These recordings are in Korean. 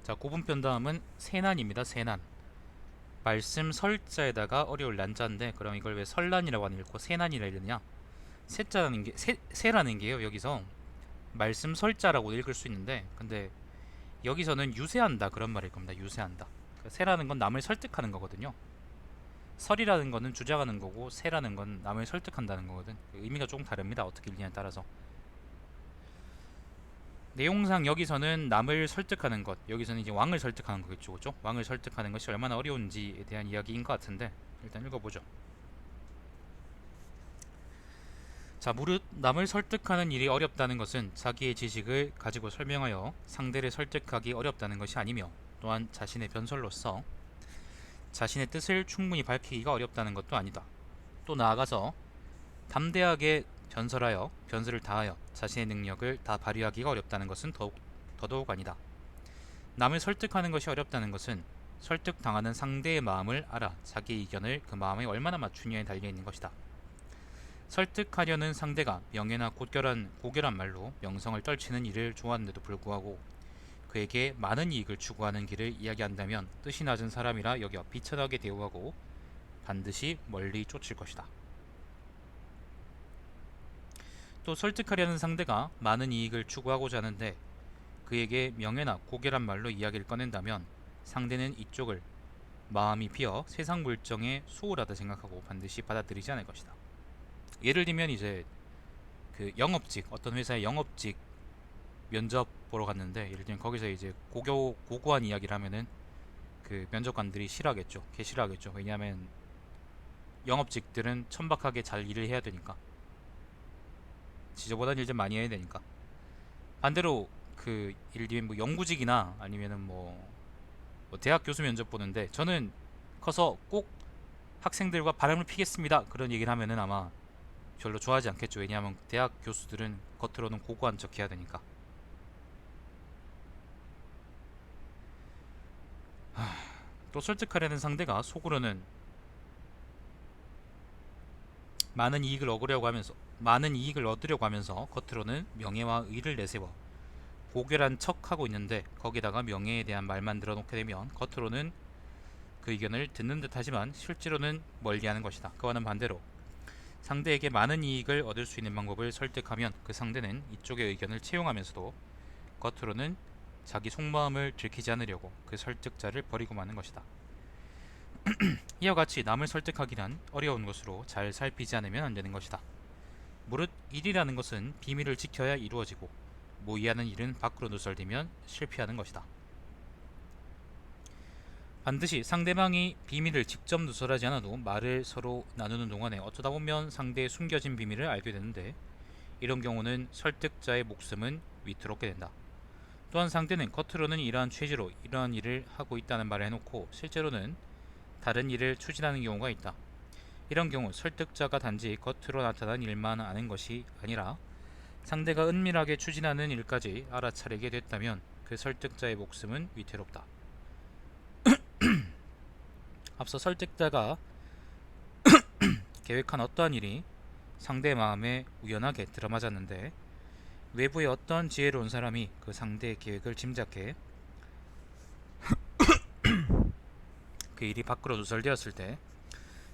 자, 고분편 다음은 세난입니다. 세난. 말씀 설자에다가 어려울 난자인데, 그럼 이걸 왜 설난이라고 안 읽고 세난이라 읽느냐? 세자라는 게 세라는 게요. 여기서 말씀 설자라고 읽을 수 있는데, 근데 여기서는 유세한다 그런 말일 겁니다. 유세한다. 그러니까 세라는 건 남을 설득하는 거거든요. 설이라는 거는 주장하는 거고, 세라는 건 남을 설득한다는 거거든. 의미가 조금 다릅니다. 어떻게 읽느냐에 따라서. 내용상 여기서는 남을 설득하는 것, 여기서는 이제 왕을 설득하는 거겠죠, 그죠? 왕을 설득하는 것이 얼마나 어려운지에 대한 이야기인 것 같은데, 일단 읽어보죠. 자, 무릇 남을 설득하는 일이 어렵다는 것은 자기의 지식을 가지고 설명하여 상대를 설득하기 어렵다는 것이 아니며, 또한 자신의 변설로서 자신의 뜻을 충분히 밝히기가 어렵다는 것도 아니다. 또 나아가서 담대하게 변설하여 변설을 다하여 자신의 능력을 다 발휘하기가 어렵다는 것은 더더욱 아니다. 남을 설득하는 것이 어렵다는 것은 설득당하는 상대의 마음을 알아 자기 의견을 그 마음에 얼마나 맞추느냐에 달려있는 것이다. 설득하려는 상대가 명예나 고결한 말로 명성을 떨치는 일을 좋아하는데도 불구하고 그에게 많은 이익을 추구하는 길을 이야기한다면 뜻이 낮은 사람이라 여겨 비천하게 대우하고 반드시 멀리 쫓을 것이다. 또 설득하려는 상대가 많은 이익을 추구하고자 하는데 그에게 명예나 고결한 말로 이야기를 꺼낸다면 상대는 이쪽을 마음이 비어 세상 물정에 소홀하다 생각하고 반드시 받아들이지 않을 것이다. 예를 들면 이제 그 영업직, 어떤 회사의 영업직 면접 보러 갔는데, 예를 들면 거기서 이제 고고한 이야기를 하면은 그 면접관들이 싫어하겠죠. 개 싫어하겠죠. 왜냐하면 영업직들은 천박하게 잘 일을 해야 되니까, 지저분한 일 좀 많이 해야 되니까. 반대로 그 예를 들면 뭐 연구직이나 아니면은 뭐 대학 교수 면접 보는데, 저는 커서 꼭 학생들과 바람을 피겠습니다 그런 얘기를 하면은 아마 별로 좋아하지 않겠죠. 왜냐하면 대학 교수들은 겉으로는 고고한 척 해야 되니까. 또 설득하려는 상대가 속으로는 많은 이익을 얻으려고 하면서 겉으로는 명예와 의를 내세워 고결한 척하고 있는데, 거기다가 명예에 대한 말만 들어놓게 되면 겉으로는 그 의견을 듣는 듯하지만 실제로는 멀리하는 것이다. 그와는 반대로 상대에게 많은 이익을 얻을 수 있는 방법을 설득하면 그 상대는 이쪽의 의견을 채용하면서도 겉으로는 자기 속마음을 들키지 않으려고 그 설득자를 버리고 마는 것이다. 이와 같이 남을 설득하기란 어려운 것으로 잘 살피지 않으면 안 되는 것이다. 무릇 일이라는 것은 비밀을 지켜야 이루어지고 모의하는 일은 밖으로 누설되면 실패하는 것이다. 반드시 상대방이 비밀을 직접 누설하지 않아도 말을 서로 나누는 동안에 어쩌다 보면 상대의 숨겨진 비밀을 알게 되는데, 이런 경우는 설득자의 목숨은 위태롭게 된다. 또한 상대는 겉으로는 이러한 취지로 이러한 일을 하고 있다는 말을 해놓고 실제로는 다른 일을 추진하는 경우가 있다. 이런 경우 설득자가 단지 겉으로 나타난 일만 아는 것이 아니라 상대가 은밀하게 추진하는 일까지 알아차리게 됐다면 그 설득자의 목숨은 위태롭다. 앞서 설득자가 계획한 어떠한 일이 상대의 마음에 우연하게 들어맞았는데, 외부의 어떤 지혜로운 사람이 그 상대의 계획을 짐작해 그 일이 밖으로 누설되었을 때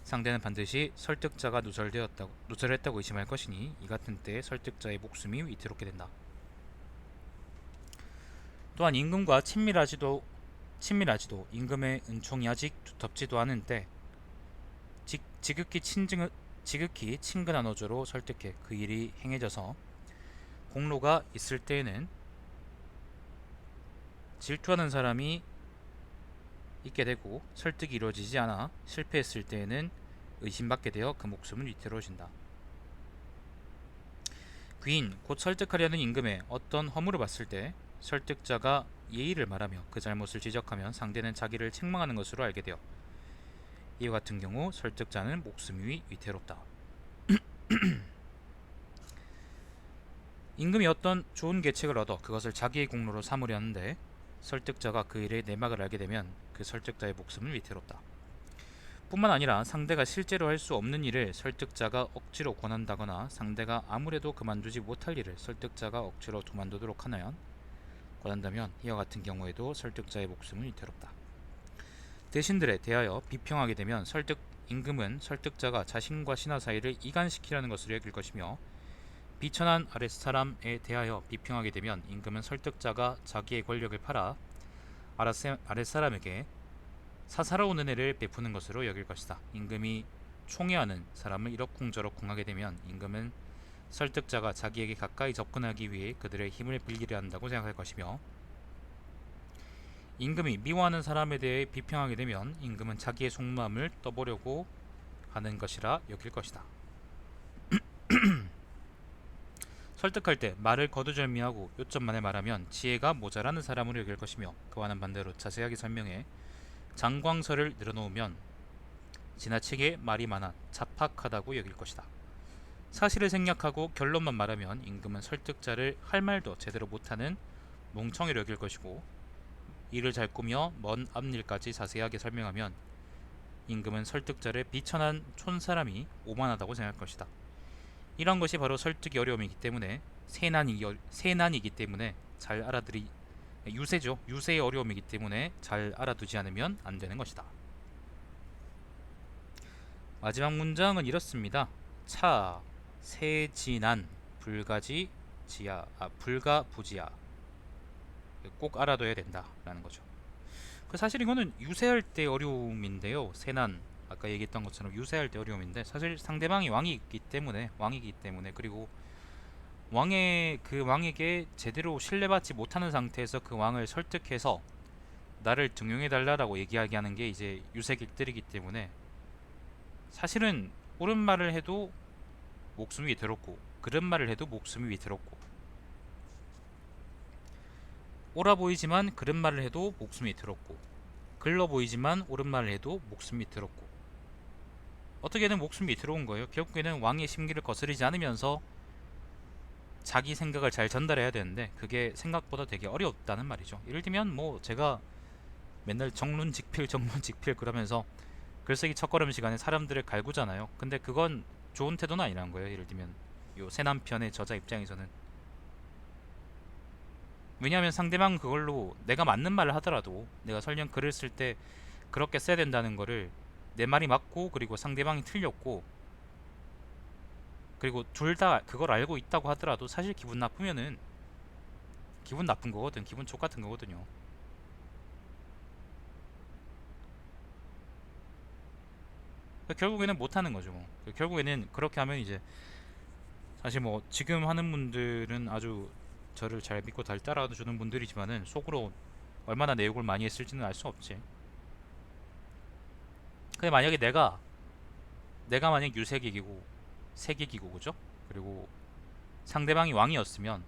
상대는 반드시 설득자가 누설했다고 의심할 것이니, 이 같은 때에 설득자의 목숨이 위태롭게 된다. 또한 임금과 친밀하지도 임금의 은총이 아직 두텁지도 않은 때 지극히 친근한 어조로 설득해 그 일이 행해져서 공로가 있을 때에는 질투하는 사람이 있게 되고, 설득이 이루어지지 않아 실패했을 때에는 의심받게 되어 그 목숨은 위태로워진다. 귀인 곧 설득하려는 임금의 어떤 허물을 봤을 때 설득자가 예의를 말하며 그 잘못을 지적하면 상대는 자기를 책망하는 것으로 알게 되어 이와 같은 경우 설득자는 목숨이 위태롭다. 임금이 어떤 좋은 계책을 얻어 그것을 자기의 공로로 삼으려 하는데 설득자가 그 일의 내막을 알게 되면 그 설득자의 목숨은 위태롭다. 뿐만 아니라 상대가 실제로 할 수 없는 일을 설득자가 억지로 권한다거나 상대가 아무래도 그만두지 못할 일을 설득자가 억지로 그만두도록 하면 권한다면 이와 같은 경우에도 설득자의 목숨은 위태롭다. 대신들에 대하여 비평하게 되면 임금은 설득자가 자신과 신하 사이를 이간시키려는 것으로 여길 것이며, 비천한 아랫사람에 대하여 비평하게 되면 임금은 설득자가 자기의 권력을 팔아 아랫사람에게 사사로운 은혜를 베푸는 것으로 여길 것이다. 임금이 총애하는 사람을 이러쿵저러쿵 하게 되면 임금은 설득자가 자기에게 가까이 접근하기 위해 그들의 힘을 빌리려 한다고 생각할 것이며, 임금이 미워하는 사람에 대해 비평하게 되면 임금은 자기의 속마음을 떠보려고 하는 것이라 여길 것이다. 설득할 때 말을 거두절미하고 요점만을 말하면 지혜가 모자라는 사람으로 여길 것이며, 그와는 반대로 자세하게 설명해 장광설을 늘어놓으면 지나치게 말이 많아 자팍하다고 여길 것이다. 사실을 생략하고 결론만 말하면 임금은 설득자를 할 말도 제대로 못하는 멍청이로 여길 것이고, 일을 잘 꾸며 먼 앞일까지 자세하게 설명하면 임금은 설득자를 비천한 촌사람이 오만하다고 생각할 것이다. 이런 것이 바로 설득의 어려움이기 때문에 세난이기 때문에 잘 알아들이 유세죠. 유세의 어려움이기 때문에 잘 알아두지 않으면 안 되는 것이다. 마지막 문장은 이렇습니다. 차, 세진한, 불가부지야. 꼭 알아둬야 된다라는 거죠. 사실 이거는 유세할 때 어려움인데요. 세난, 아까 얘기했던 것처럼 유세할 때 어려움인데, 사실 상대방이 왕이기 때문에, 그리고 왕에게 제대로 신뢰받지 못하는 상태에서 그 왕을 설득해서 나를 등용해 달라라고 얘기하게 하는 게 이제 유세 길들이기 때문에, 사실은 옳은 말을 해도 목숨이 위태롭고 그른 말을 해도 목숨이 위태롭고, 옳아 보이지만 그른 말을 해도 목숨이 위태롭고, 글러 보이지만 옳은 말을 해도 목숨이 위태롭고, 어떻게든 목숨이 위태로운 거예요. 결국에는 왕의 심기를 거스르지 않으면서 자기 생각을 잘 전달해야 되는데, 그게 생각보다 되게 어렵다는 말이죠. 예를 들면 뭐 제가 맨날 정론직필 그러면서 글쓰기 첫걸음 시간에 사람들을 갈구잖아요. 근데 그건 좋은 태도는 아니라는 거예요. 예를 들면 요 새남편의 저자 입장에서는. 왜냐하면 상대방 그걸로 내가 맞는 말을 하더라도, 내가 설령 글을 쓸 때 그렇게 써야 된다는 거를 내 말이 맞고 그리고 상대방이 틀렸고 그리고 둘 다 그걸 알고 있다고 하더라도, 사실 기분 나쁘면은 기분 나쁜 거거든. 기분 족 같은 거거든요. 결국에는 못 하는 거죠. 뭐. 결국에는 그렇게 하면 이제, 사실 뭐 지금 하는 분들은 아주 저를 잘 믿고 잘 따라주는 분들이지만은 속으로 얼마나 내 욕을 많이 했을지는 알 수 없지. 근데 만약에 내가 만약 유색이기고 세계기고, 그죠? 그리고 상대방이 왕이었으면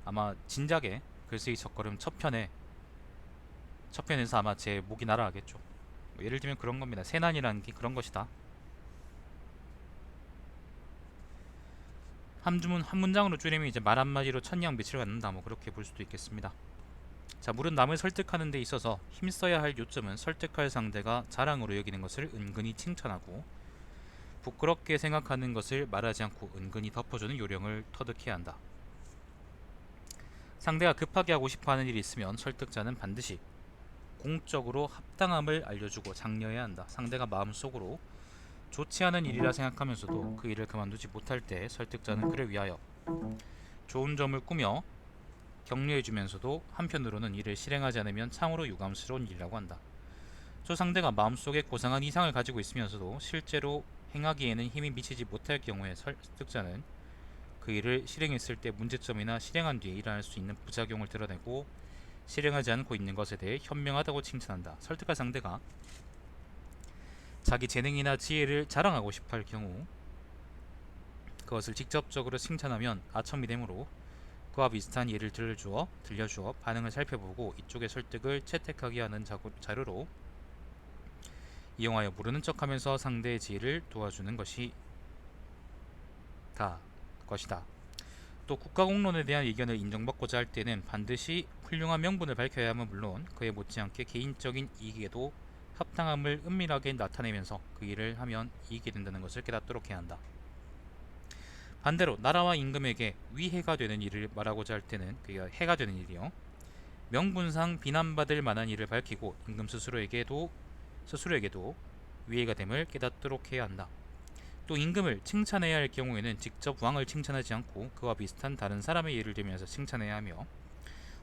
아마 진작에 글쓰기 첫걸음 첫 편에서 아마 제 목이 날아가겠죠. 뭐 예를 들면 그런 겁니다. 세난이라는 게 그런 것이다. 한 문장으로 줄이면 이제 말 한마디로 천냥빛을 갖는다, 뭐 그렇게 볼 수도 있겠습니다. 자, 물은 남을 설득하는 데 있어서 힘써야 할 요점은 설득할 상대가 자랑으로 여기는 것을 은근히 칭찬하고, 부끄럽게 생각하는 것을 말하지 않고 은근히 덮어주는 요령을 터득해야 한다. 상대가 급하게 하고 싶어하는 일이 있으면 설득자는 반드시 공적으로 합당함을 알려주고 장려해야 한다. 상대가 마음속으로 좋지 않은 일이라 생각하면서도 그 일을 그만두지 못할 때 설득자는 그를 위하여 좋은 점을 꾸며 격려해주면서도 한편으로는 이를 실행하지 않으면 참으로 유감스러운 일이라고 한다. 저 상대가 마음속에 고상한 이상을 가지고 있으면서도 실제로 행하기에는 힘이 미치지 못할 경우에 설득자는 그 일을 실행했을 때 문제점이나 실행한 뒤에 일어날 수 있는 부작용을 드러내고, 실행하지 않고 있는 것에 대해 현명하다고 칭찬한다. 설득할 상대가 자기 재능이나 지혜를 자랑하고 싶어 할 경우 그것을 직접적으로 칭찬하면 아첨이 되므로, 그와 비슷한 예를 들려주어 반응을 살펴보고 이쪽의 설득을 채택하게 하는 자료로 이용하여 모르는 척하면서 상대의 지혜를 도와주는 것이다. 또 국가공론에 대한 의견을 인정받고자 할 때는 반드시 훌륭한 명분을 밝혀야 하면 물론, 그에 못지않게 개인적인 이익에도 합당함을 은밀하게 나타내면서 그 일을 하면 이익이 된다는 것을 깨닫도록 해야 한다. 반대로 나라와 임금에게 위해가 되는 일을 말하고자 할 때는, 그게 해가 되는 일이요, 명분상 비난받을 만한 일을 밝히고 임금 스스로에게도 위해가 됨을 깨닫도록 해야 한다. 또 임금을 칭찬해야 할 경우에는 직접 왕을 칭찬하지 않고 그와 비슷한 다른 사람의 예를 들면서 칭찬해야 하며,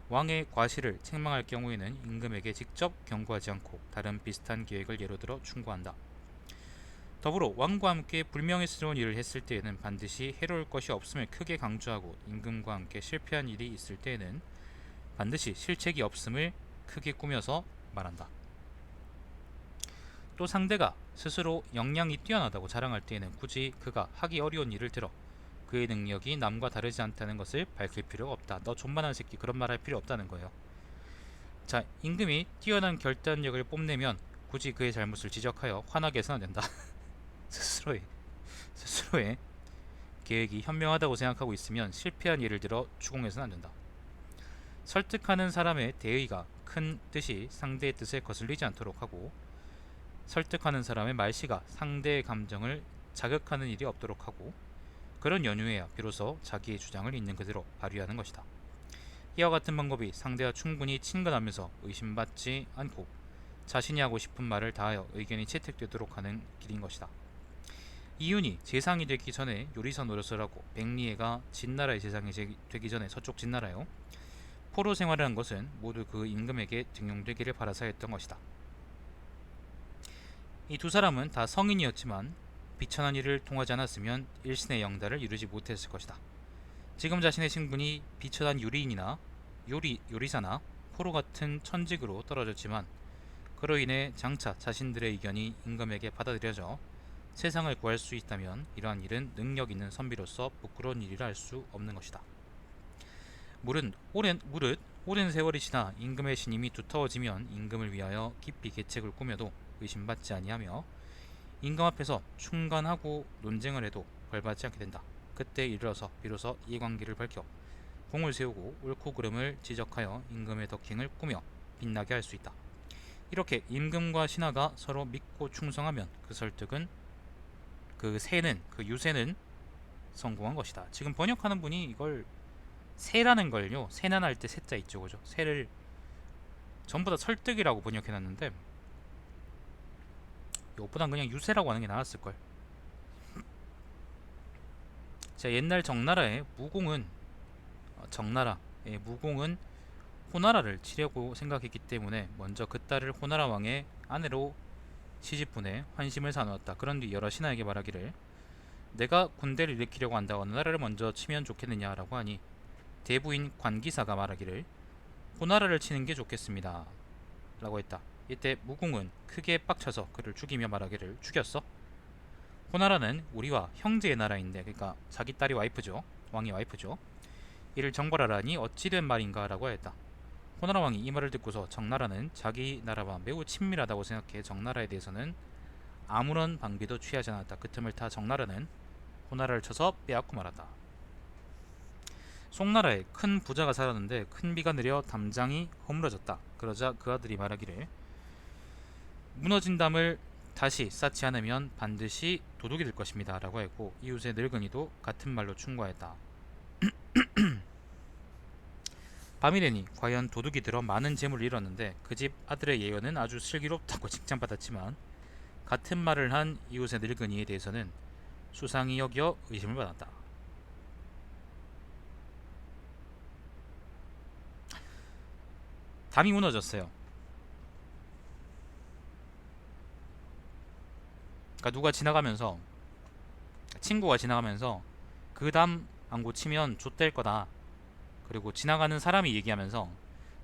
왕의 과실을 책망할 경우에는 임금에게 직접 경고하지 않고 다른 비슷한 계획을 예로 들어 충고한다. 더불어 왕과 함께 불명예스러운 일을 했을 때에는 반드시 해로울 것이 없음을 크게 강조하고, 임금과 함께 실패한 일이 있을 때에는 반드시 실책이 없음을 크게 꾸며서 말한다. 또 상대가 스스로 역량이 뛰어나다고 자랑할 때에는 굳이 그가 하기 어려운 일을 들어 그의 능력이 남과 다르지 않다는 것을 밝힐 필요가 없다. 너 존만한 새끼, 그런 말 할 필요 없다는 거예요. 자, 임금이 뛰어난 결단력을 뽐내면 굳이 그의 잘못을 지적하여 화나게 해서는 안 된다. 스스로의 계획이 현명하다고 생각하고 있으면 실패한 예를 들어 추궁해서는 안 된다. 설득하는 사람의 대의가 큰 뜻이 상대의 뜻에 거슬리지 않도록 하고, 설득하는 사람의 말씨가 상대의 감정을 자극하는 일이 없도록 하고, 그런 연유에야 비로소 자기의 주장을 있는 그대로 발휘하는 것이다. 이와 같은 방법이 상대와 충분히 친근하면서 의심받지 않고 자신이 하고 싶은 말을 다하여 의견이 채택되도록 하는 길인 것이다. 이윤이 재상이 되기 전에 요리사 노릇을 하고, 백리애가 진나라의 재상이 되기 전에 서쪽 진나라요 포로 생활을 한 것은 모두 그 임금에게 등용되기를 바라서 했던 것이다. 이 두 사람은 다 성인이었지만 비천한 일을 통하지 않았으면 일신의 영달을 이루지 못했을 것이다. 지금 자신의 신분이 비천한 요리사나 포로 같은 천직으로 떨어졌지만, 그로 인해 장차 자신들의 의견이 임금에게 받아들여져 세상을 구할 수 있다면 이러한 일은 능력 있는 선비로서 부끄러운 일이라 할 수 없는 것이다. 무릇 오랜 세월이 지나 임금의 신임이 두터워지면 임금을 위하여 깊이 계책을 꾸며도 의심받지 아니하며, 임금 앞에서 충간하고 논쟁을 해도 벌받지 않게 된다. 그때 이르러서 비로소 이해관계를 밝혀 공을 세우고 옳고 그름을 지적하여 임금의 덕행을 꾸며 빛나게 할 수 있다. 이렇게 임금과 신하가 서로 믿고 충성하면 그 유세는 성공한 것이다. 지금 번역하는 분이 이걸 세라는 걸요, 세난할 때 세자 있죠, 그죠? 세를 전부 다 설득이라고 번역해놨는데 이것보단 그냥 유세라고 하는 게 나았을걸. 자, 옛날 정나라의 무공은 호나라를 치려고 생각했기 때문에 먼저 그 딸을 호나라 왕의 아내로 시집보내 환심을 사놓았다. 그런 뒤 여러 신하에게 말하기를, 내가 군대를 일으키려고 한다. 어느 나라를 먼저 치면 좋겠느냐라고 하니, 대부인 관기사가 말하기를 호나라를 치는 게 좋겠습니다 라고 했다. 이때 무공은 크게 빡쳐서 그를 죽이며 말하기를, 죽였어? 호나라는 우리와 형제의 나라인데, 그러니까 자기 딸이 와이프죠, 왕이 와이프죠. 이를 정벌하라니 어찌 된 말인가 라고 하였다. 호나라 왕이 이 말을 듣고서 정나라는 자기 나라와 매우 친밀하다고 생각해 정나라에 대해서는 아무런 방비도 취하지 않았다. 그 틈을 타 정나라는 호나라를 쳐서 빼앗고 말았다. 송나라에 큰 부자가 살았는데 큰 비가 내려 담장이 허물어졌다. 그러자 그 아들이 말하기를, 무너진 담을 다시 쌓지 않으면 반드시 도둑이 될 것입니다 라고 했고, 이웃의 늙은이도 같은 말로 충고하였다. 밤이 되니 과연 도둑이 들어 많은 재물을 잃었는데, 그 집 아들의 예언은 아주 슬기롭다고 칭찬받았지만 같은 말을 한 이웃의 늙은이에 대해서는 수상히 여겨 의심을 받았다. 담이 무너졌어요. 그러니까 친구가 지나가면서 그 담 안 고치면 좆될 거다. 그리고 지나가는 사람이 얘기하면서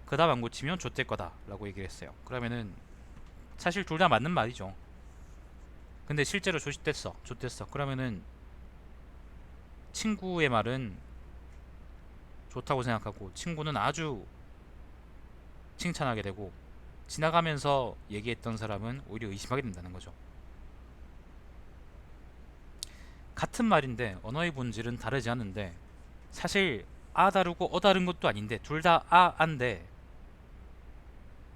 그 담 안 고치면 좆될 거다 라고 얘기를 했어요. 그러면은 사실 둘 다 맞는 말이죠. 근데 실제로 좆됐어. 그러면은 친구의 말은 좋다고 생각하고 친구는 아주 칭찬하게 되고, 지나가면서 얘기했던 사람은 오히려 의심하게 된다는 거죠. 같은 말인데 언어의 본질은 다르지 않은데, 사실 아 다르고 어 다른 것도 아닌데 둘 다 안데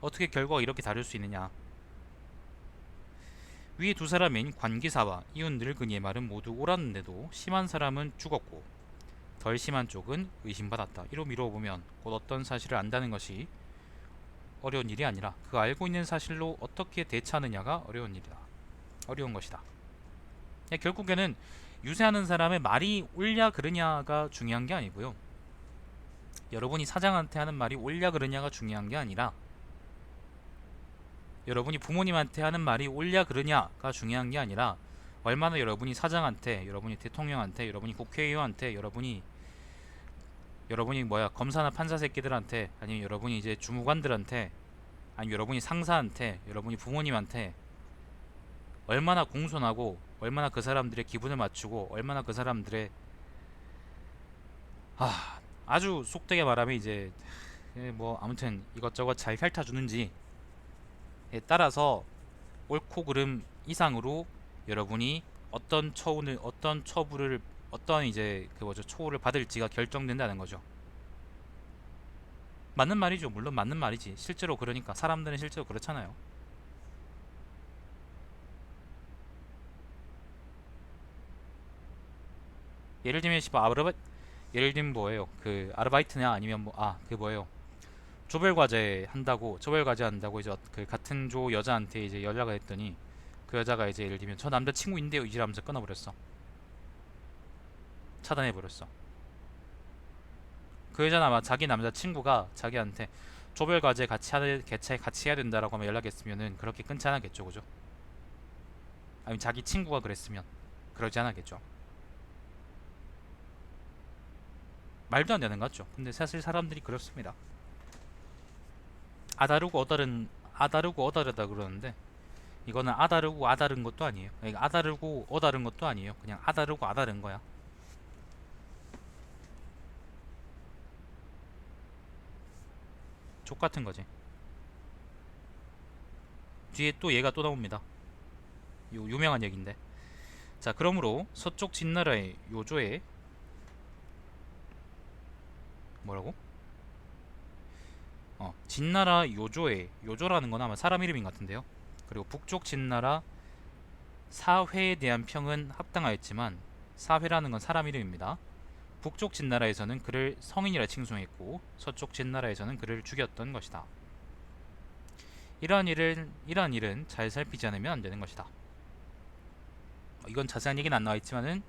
어떻게 결과가 이렇게 다를 수 있느냐. 위에 두 사람인 관기사와 이웃 늙은이의 말은 모두 옳았는데도 심한 사람은 죽었고 덜 심한 쪽은 의심받았다. 이로 미뤄보면 곧 어떤 사실을 안다는 것이 어려운 일이 아니라 그 알고 있는 사실로 어떻게 대처하느냐가 어려운 것이다. 결국에는 유세하는 사람의 말이 옳냐 그르냐가 중요한 게 아니고요. 여러분이 사장한테 하는 말이 옳냐 그르냐가 중요한 게 아니라 여러분이 부모님한테 하는 말이 옳냐 그르냐가 중요한 게 아니라 얼마나 여러분이 사장한테, 여러분이 대통령한테, 여러분이 국회의원한테, 여러분이 검사나 판사 새끼들한테, 아니면 여러분이 이제 주무관들한테, 아니면 여러분이 상사한테, 여러분이 부모님한테 얼마나 공손하고 얼마나 그 사람들의 기분을 맞추고 얼마나 그 사람들의 아주 속되게 말하면 이제 아무튼 이것저것 잘 핥아주는지에 따라서 옳고 그름 이상으로 여러분이 어떤 처분을 어떤 이제 처우를 받을지가 결정된다는 거죠. 맞는 말이죠. 물론 맞는 말이지. 실제로 그러니까 사람들은 실제로 그렇잖아요. 예를 들면 예를 들면 뭐예요? 그 아르바이트냐 아니면 그 뭐예요? 조별 과제 한다고 이제 그 같은 조 여자한테 이제 연락을 했더니 그 여자가 이제 예를 들면 저 남자 친구인데요 이지라면서 끊어버렸어. 차단해버렸어. 그 여자는 아마 자기 남자 친구가 자기한테 조별 과제 같이 해야 된다라고 하면 연락했으면은 그렇게 끊지 않았겠죠, 그죠? 아니면 자기 친구가 그랬으면 그러지 않았겠죠. 말도 안 되는 거 같죠. 근데 사실 사람들이 그렇습니다. 아다르고 어다르다 그러는데 이거는 아다르고 아다른 것도 아니에요. 그러니까 아다르고 어다른 것도 아니에요. 그냥 아다르고 아다른 거야. 족 같은 거지. 뒤에 또 얘가 또 나옵니다. 요 유명한 얘기인데. 자, 그러므로 서쪽 진나라의 요조에 뭐라고? 진나라 요조에 요조라는 건 아마 사람 이름인 것 같은데요. 그리고 북쪽 진나라 사회에 대한 평은 합당하였지만 사회라는 건 사람 이름입니다. 북쪽 진나라에서는 그를 성인이라 칭송했고 서쪽 진나라에서는 그를 죽였던 것이다. 이러한 일은 잘 살피지 않으면 안 되는 것이다. 이건 자세한 얘기는 안 나와 있지만은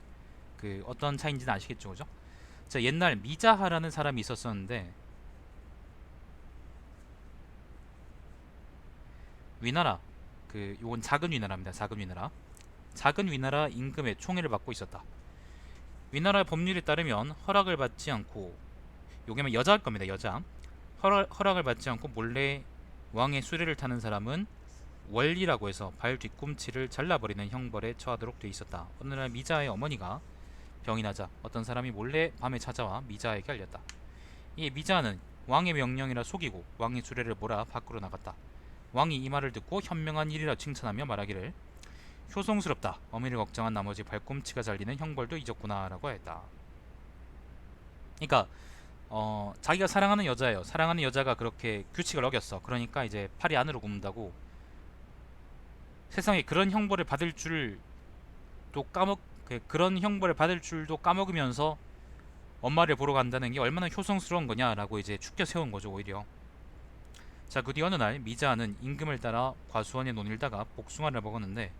그 어떤 차이인지는 아시겠죠, 그죠? 자, 옛날 미자하라는 사람이 있었었는데 위나라 요건 작은 위나라입니다. 작은 위나라 임금의 총애를 받고 있었다. 위나라 법률에 따르면 허락을 받지 않고 요게면 여자일 겁니다. 여자. 허락을 받지 않고 몰래 왕의 수레를 타는 사람은 월리라고 해서 발 뒤꿈치를 잘라버리는 형벌에 처하도록 돼 있었다. 어느 날 미자의 어머니가 병이 나자 어떤 사람이 몰래 밤에 찾아와 미자에게 알렸다. 이 미자는 왕의 명령이라 속이고 왕의 수레를 몰아 밖으로 나갔다. 왕이 이 말을 듣고 현명한 일이라 칭찬하며 말하기를 효성스럽다. 어미를 걱정한 나머지 발꿈치가 잘리는 형벌도 잊었구나 라고 했다. 그러니까 자기가 사랑하는 여자예요. 사랑하는 여자가 그렇게 규칙을 어겼어. 그러니까 이제 팔이 안으로 굽는다고 세상에 그런 형벌을 받을 줄도 그런 형벌을 받을 줄도 까먹으면서 엄마를 보러 간다는 게 얼마나 효성스러운 거냐라고 이제 축켜 세운 거죠, 오히려. 자, 그 뒤 어느 날 미자는 임금을 따라 과수원에 논일다가 복숭아를 먹었는데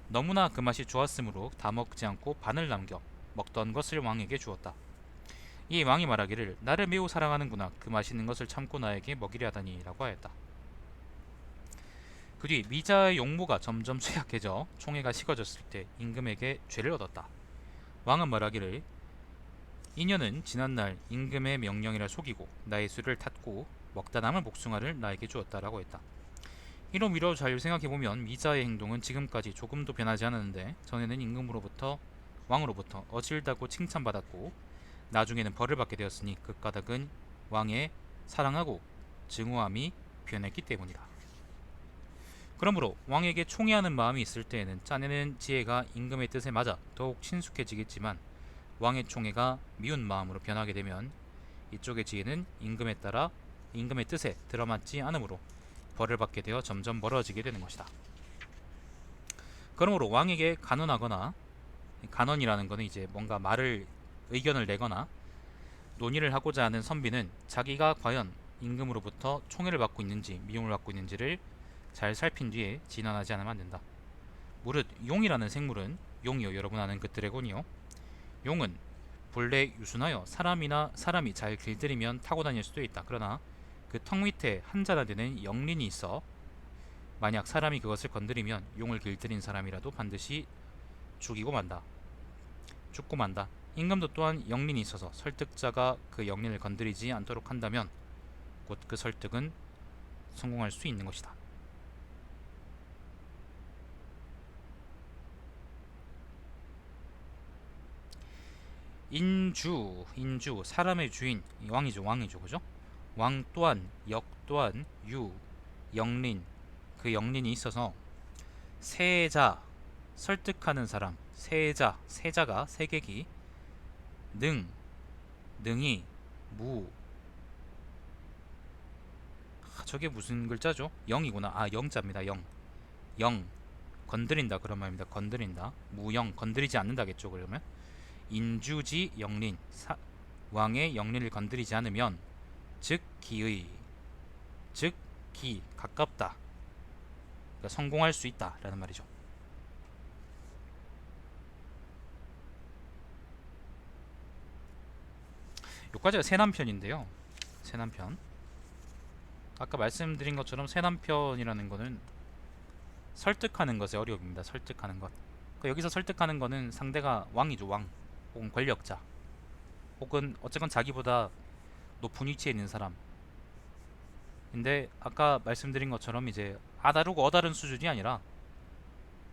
너무나 그 맛이 좋았으므로 다 먹지 않고 반을 남겨 먹던 것을 왕에게 주었다. 이 왕이 말하기를 나를 매우 사랑하는구나. 그 맛있는 것을 참고 나에게 먹이려 하다니 라고 하였다. 그 뒤 미자의 용모가 점점 쇠약해져 총애가 식어졌을 때 임금에게 죄를 얻었다. 왕은 말하기를 이년은 지난날 임금의 명령이라 속이고 나의 술을 탔고 먹다 남은 복숭아를 나에게 주었다라고 했다. 이런 위로 잘 생각해보면 미자의 행동은 지금까지 조금도 변하지 않았는데 전에는 왕으로부터 어질다고 칭찬받았고 나중에는 벌을 받게 되었으니 그 까닭은 왕의 사랑하고 증오함이 변했기 때문이다. 그러므로 왕에게 총애하는 마음이 있을 때에는 짜내는 지혜가 임금의 뜻에 맞아 더욱 친숙해지겠지만 왕의 총애가 미운 마음으로 변하게 되면 이쪽의 지혜는 임금의 뜻에 들어맞지 않으므로 벌을 받게 되어 점점 멀어지게 되는 것이다. 그러므로 왕에게 간언이라는 것은 이제 뭔가 의견을 내거나 논의를 하고자 하는 선비는 자기가 과연 임금으로부터 총애를 받고 있는지 미움을 받고 있는지를 잘 살핀 뒤에 진환하지 않으면 안 된다. 무릇 용이라는 생물은, 용이요 여러분 아는 그 드래곤이요, 용은 본래 유순하여 사람이 잘 길들이면 타고 다닐 수도 있다. 그러나 그 턱 밑에 한자나 되는 영린이 있어 만약 사람이 그것을 건드리면 용을 길들인 사람이라도 반드시 죽고 만다. 임금도 또한 영린이 있어서 설득자가 그 영린을 건드리지 않도록 한다면 곧 그 설득은 성공할 수 있는 것이다. 인주 사람의 주인, 왕이죠 그죠? 왕 또한 역 또한 유 영린, 그 영린이 있어서 세자 설득하는 사람, 세자가 세계기, 능이 무, 저게 무슨 글자죠? 영이구나. 영자입니다. 영 건드린다 그런 말입니다. 건드린다. 무영 건드리지 않는다겠죠. 그러면 인주지 영린, 왕의 영린을 건드리지 않으면 즉 기의, 즉 기 가깝다, 그러니까 성공할 수 있다라는 말이죠. 여기까지가 세남편인데요. 세남편, 아까 말씀드린 것처럼 세남편이라는 거는 설득하는 것의 어려움입니다. 설득하는 것. 그러니까 여기서 설득하는 거는 상대가 왕이죠. 왕 혹은 권력자 혹은 어쨌건 자기보다 높은 위치에 있는 사람. 근데 아까 말씀드린 것처럼 이제 아다르고 어다른 수준이 아니라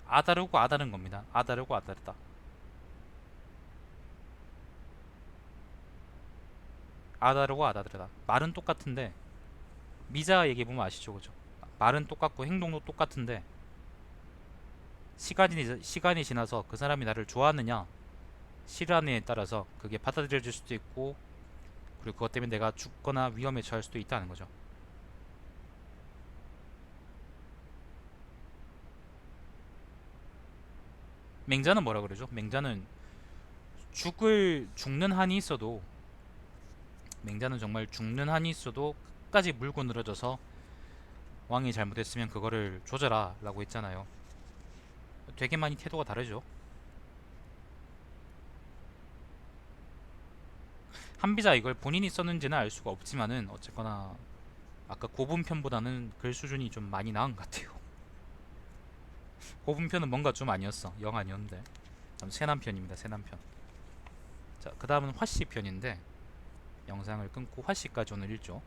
아다르고 아다른 겁니다. 아다르고 아다르다. 아다르고 아다르다. 말은 똑같은데, 미자 얘기 보면 아시죠, 그죠? 말은 똑같고 행동도 똑같은데 시간이 지나서 그 사람이 나를 좋아하느냐 싫어하느냐에 따라서 그게 받아들여질 수도 있고, 그리고 그것 때문에 내가 죽거나 위험에 처할 수도 있다는 거죠. 맹자는 뭐라 그러죠? 맹자는 죽는 한이 있어도, 맹자는 정말 죽는 한이 있어도 끝까지 물고 늘어져서 왕이 잘못했으면 그거를 조져라 라고 했잖아요. 되게 많이 태도가 다르죠. 한비자 이걸 본인이 썼는지는 알 수가 없지만은 어쨌거나 아까 고분편보다는 글 수준이 좀 많이 나은 것 같아요. 고분편은 뭔가 좀 아니었어. 영 아니었는데. 다음 세남편입니다. 세남편. 자, 그 다음은 화씨편인데 영상을 끊고 화씨까지 오늘 읽죠.